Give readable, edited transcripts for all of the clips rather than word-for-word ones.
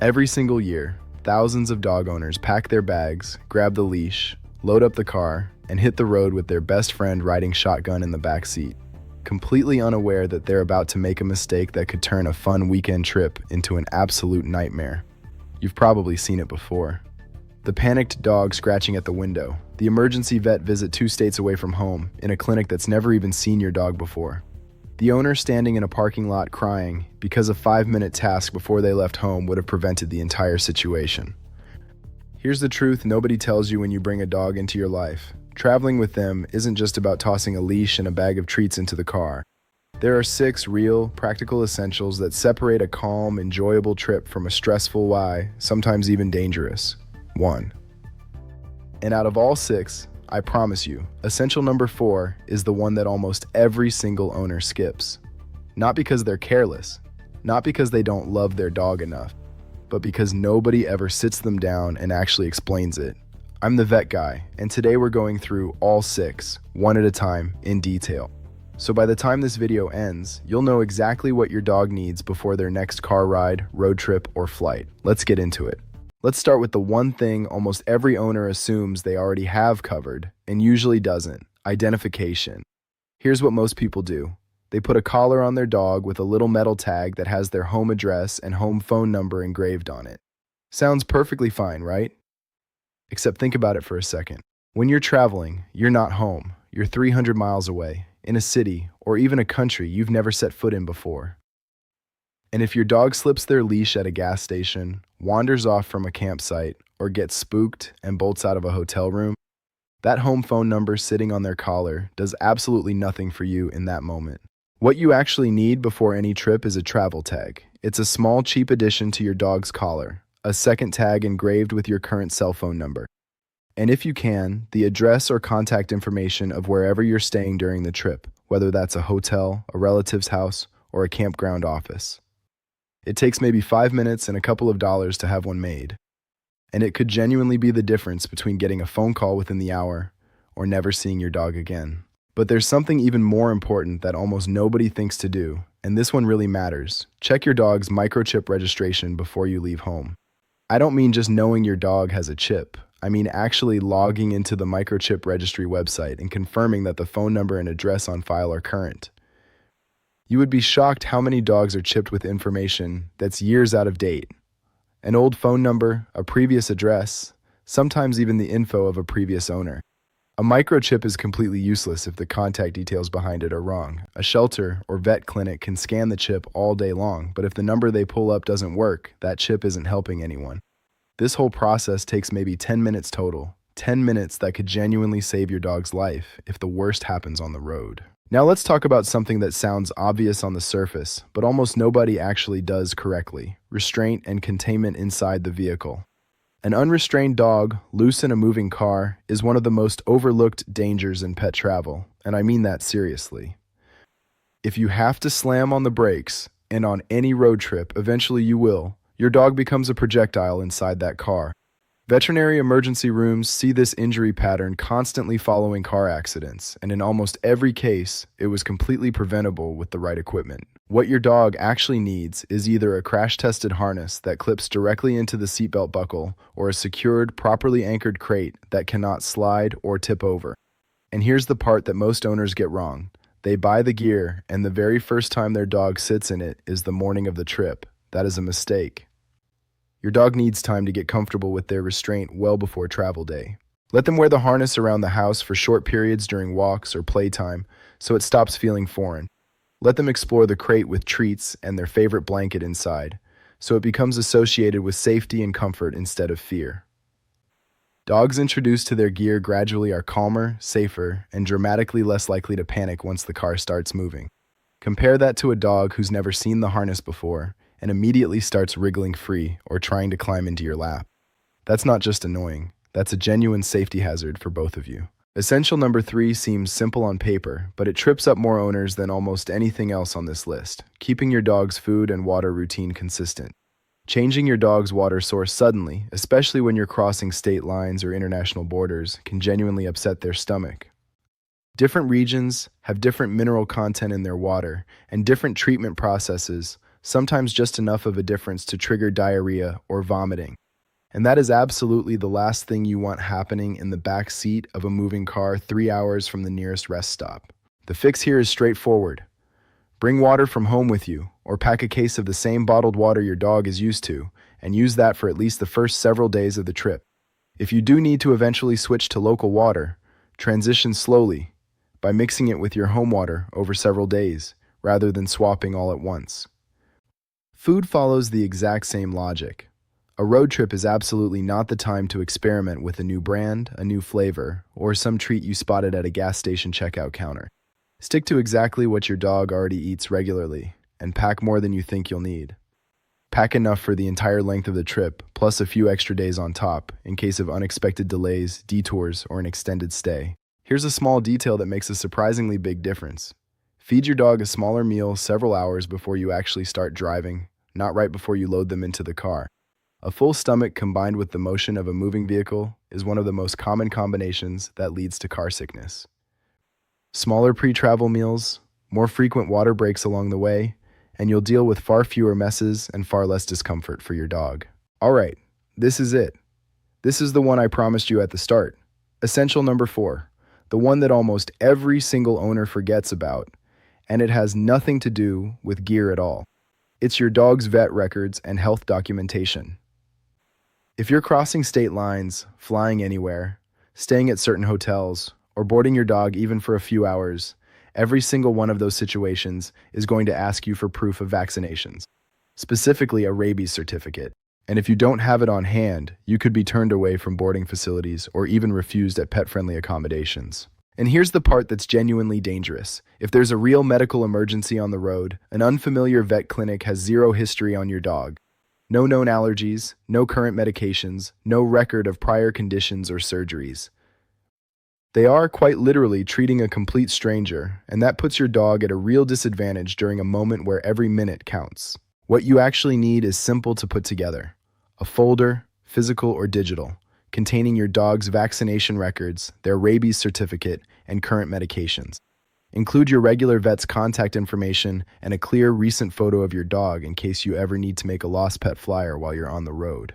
Every single year, thousands of dog owners pack their bags, grab the leash, load up the car, and hit the road with their best friend riding shotgun in the back seat, completely unaware that they're about to make a mistake that could turn a fun weekend trip into an absolute nightmare. You've probably seen it before. The panicked dog scratching at the window, the emergency vet visit 2 states away from home in a clinic that's never even seen your dog before. The owner standing in a parking lot crying because a 5-minute task before they left home would have prevented the entire situation. Here's the truth nobody tells you when you bring a dog into your life. Traveling with them isn't just about tossing a leash and a bag of treats into the car. There are 6 real, practical essentials that separate a calm, enjoyable trip from a stressful, sometimes even dangerous 1. And out of all 6, I promise you, essential number 4 is the one that almost every single owner skips. Not because they're careless, not because they don't love their dog enough, but because nobody ever sits them down and actually explains it. I'm the vet guy, and today we're going through all 6, one at a time, in detail. So by the time this video ends, you'll know exactly what your dog needs before their next car ride, road trip, or flight. Let's get into it. Let's start with the one thing almost every owner assumes they already have covered, and usually doesn't: identification. Here's what most people do. They put a collar on their dog with a little metal tag that has their home address and home phone number engraved on it. Sounds perfectly fine, right? Except think about it for a second. When you're traveling, you're not home. You're 300 miles away, in a city, or even a country you've never set foot in before. And if your dog slips their leash at a gas station, wanders off from a campsite, or gets spooked and bolts out of a hotel room, that home phone number sitting on their collar does absolutely nothing for you in that moment. What you actually need before any trip is a travel tag. It's a small, cheap addition to your dog's collar, a second tag engraved with your current cell phone number. And if you can, the address or contact information of wherever you're staying during the trip, whether that's a hotel, a relative's house, or a campground office. It takes maybe 5 minutes and a couple of dollars to have one made. And it could genuinely be the difference between getting a phone call within the hour or never seeing your dog again. But there's something even more important that almost nobody thinks to do, and this one really matters. Check your dog's microchip registration before you leave home. I don't mean just knowing your dog has a chip. I mean actually logging into the microchip registry website and confirming that the phone number and address on file are current. You would be shocked how many dogs are chipped with information that's years out of date. An old phone number, a previous address, sometimes even the info of a previous owner. A microchip is completely useless if the contact details behind it are wrong. A shelter or vet clinic can scan the chip all day long, but if the number they pull up doesn't work, that chip isn't helping anyone. This whole process takes maybe 10 minutes total. 10 minutes that could genuinely save your dog's life if the worst happens on the road. Now let's talk about something that sounds obvious on the surface, but almost nobody actually does correctly: restraint and containment inside the vehicle. An unrestrained dog, loose in a moving car, is one of the most overlooked dangers in pet travel, and I mean that seriously. If you have to slam on the brakes, and on any road trip, eventually you will, your dog becomes a projectile inside that car. Veterinary emergency rooms see this injury pattern constantly following car accidents, and in almost every case, it was completely preventable with the right equipment. What your dog actually needs is either a crash-tested harness that clips directly into the seatbelt buckle or a secured, properly anchored crate that cannot slide or tip over. And here's the part that most owners get wrong. They buy the gear, and the very first time their dog sits in it is the morning of the trip. That is a mistake. Your dog needs time to get comfortable with their restraint well before travel day. Let them wear the harness around the house for short periods during walks or playtime so it stops feeling foreign. Let them explore the crate with treats and their favorite blanket inside so it becomes associated with safety and comfort instead of fear. Dogs introduced to their gear gradually are calmer, safer, and dramatically less likely to panic once the car starts moving. Compare that to a dog who's never seen the harness before and immediately starts wriggling free or trying to climb into your lap. That's not just annoying, that's a genuine safety hazard for both of you. Essential number 3 seems simple on paper, but it trips up more owners than almost anything else on this list: keeping your dog's food and water routine consistent. Changing your dog's water source suddenly, especially when you're crossing state lines or international borders, can genuinely upset their stomach. Different regions have different mineral content in their water and different treatment processes, sometimes just enough of a difference to trigger diarrhea or vomiting. And that is absolutely the last thing you want happening in the back seat of a moving car 3 hours from the nearest rest stop. The fix here is straightforward. Bring water from home with you, or pack a case of the same bottled water your dog is used to, and use that for at least the first several days of the trip. If you do need to eventually switch to local water, transition slowly by mixing it with your home water over several days, rather than swapping all at once. Food follows the exact same logic. A road trip is absolutely not the time to experiment with a new brand, a new flavor, or some treat you spotted at a gas station checkout counter. Stick to exactly what your dog already eats regularly, and pack more than you think you'll need. Pack enough for the entire length of the trip, plus a few extra days on top, in case of unexpected delays, detours, or an extended stay. Here's a small detail that makes a surprisingly big difference. Feed your dog a smaller meal several hours before you actually start driving, not right before you load them into the car. A full stomach combined with the motion of a moving vehicle is one of the most common combinations that leads to car sickness. Smaller pre-travel meals, more frequent water breaks along the way, and you'll deal with far fewer messes and far less discomfort for your dog. All right, this is it. This is the one I promised you at the start. Essential number 4, the one that almost every single owner forgets about, and it has nothing to do with gear at all. It's your dog's vet records and health documentation. If you're crossing state lines, flying anywhere, staying at certain hotels, or boarding your dog even for a few hours, every single one of those situations is going to ask you for proof of vaccinations, specifically a rabies certificate. And if you don't have it on hand, you could be turned away from boarding facilities or even refused at pet-friendly accommodations. And here's the part that's genuinely dangerous. If there's a real medical emergency on the road, an unfamiliar vet clinic has zero history on your dog. No known allergies, no current medications, no record of prior conditions or surgeries. They are quite literally treating a complete stranger, and that puts your dog at a real disadvantage during a moment where every minute counts. What you actually need is simple to put together. A folder, physical or digital, containing your dog's vaccination records, their rabies certificate, and current medications. Include your regular vet's contact information and a clear recent photo of your dog in case you ever need to make a lost pet flyer while you're on the road.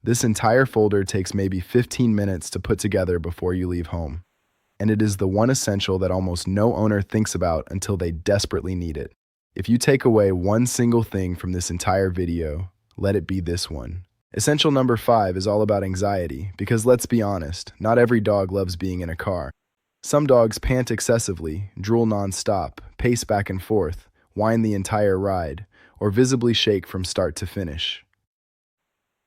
This entire folder takes maybe 15 minutes to put together before you leave home, and it is the one essential that almost no owner thinks about until they desperately need it. If you take away one single thing from this entire video, let it be this one. Essential number 5 is all about anxiety, because let's be honest, not every dog loves being in a car. Some dogs pant excessively, drool non-stop, pace back and forth, whine the entire ride, or visibly shake from start to finish.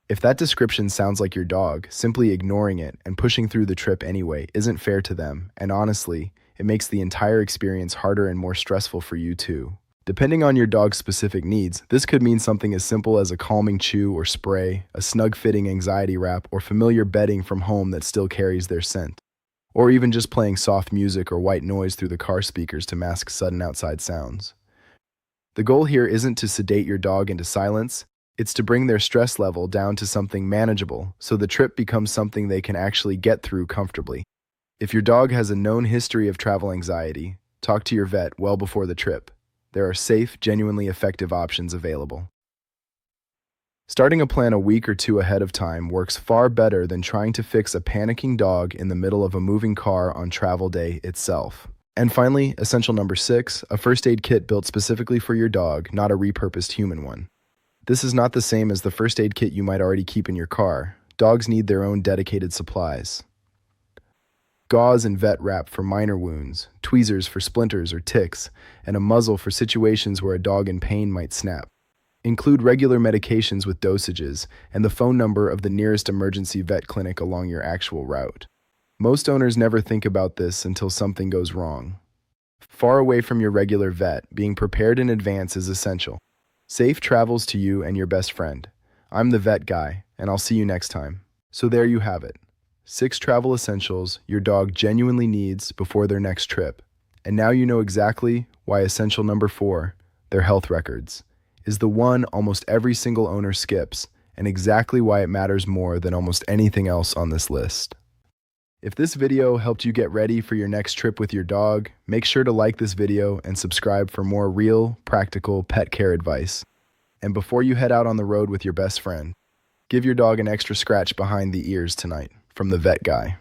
If that description sounds like your dog, simply ignoring it and pushing through the trip anyway isn't fair to them, and honestly, it makes the entire experience harder and more stressful for you too. Depending on your dog's specific needs, this could mean something as simple as a calming chew or spray, a snug-fitting anxiety wrap, or familiar bedding from home that still carries their scent. Or even just playing soft music or white noise through the car speakers to mask sudden outside sounds. The goal here isn't to sedate your dog into silence, it's to bring their stress level down to something manageable so the trip becomes something they can actually get through comfortably. If your dog has a known history of travel anxiety, talk to your vet well before the trip. There are safe, genuinely effective options available. Starting a plan a week or two ahead of time works far better than trying to fix a panicking dog in the middle of a moving car on travel day itself. And finally, essential number 6, a first aid kit built specifically for your dog, not a repurposed human one. This is not the same as the first aid kit you might already keep in your car. Dogs need their own dedicated supplies. Gauze and vet wrap for minor wounds, tweezers for splinters or ticks, and a muzzle for situations where a dog in pain might snap. Include regular medications with dosages and the phone number of the nearest emergency vet clinic along your actual route. Most owners never think about this until something goes wrong. Far away from your regular vet, being prepared in advance is essential. Safe travels to you and your best friend. I'm the vet guy, and I'll see you next time. So there you have it. 6 travel essentials your dog genuinely needs before their next trip. And now you know exactly why essential number 4, their health records, is the one almost every single owner skips, and exactly why it matters more than almost anything else on this list. If this video helped you get ready for your next trip with your dog, make sure to like this video and subscribe for more real, practical pet care advice. And before you head out on the road with your best friend, give your dog an extra scratch behind the ears tonight from the vet guy.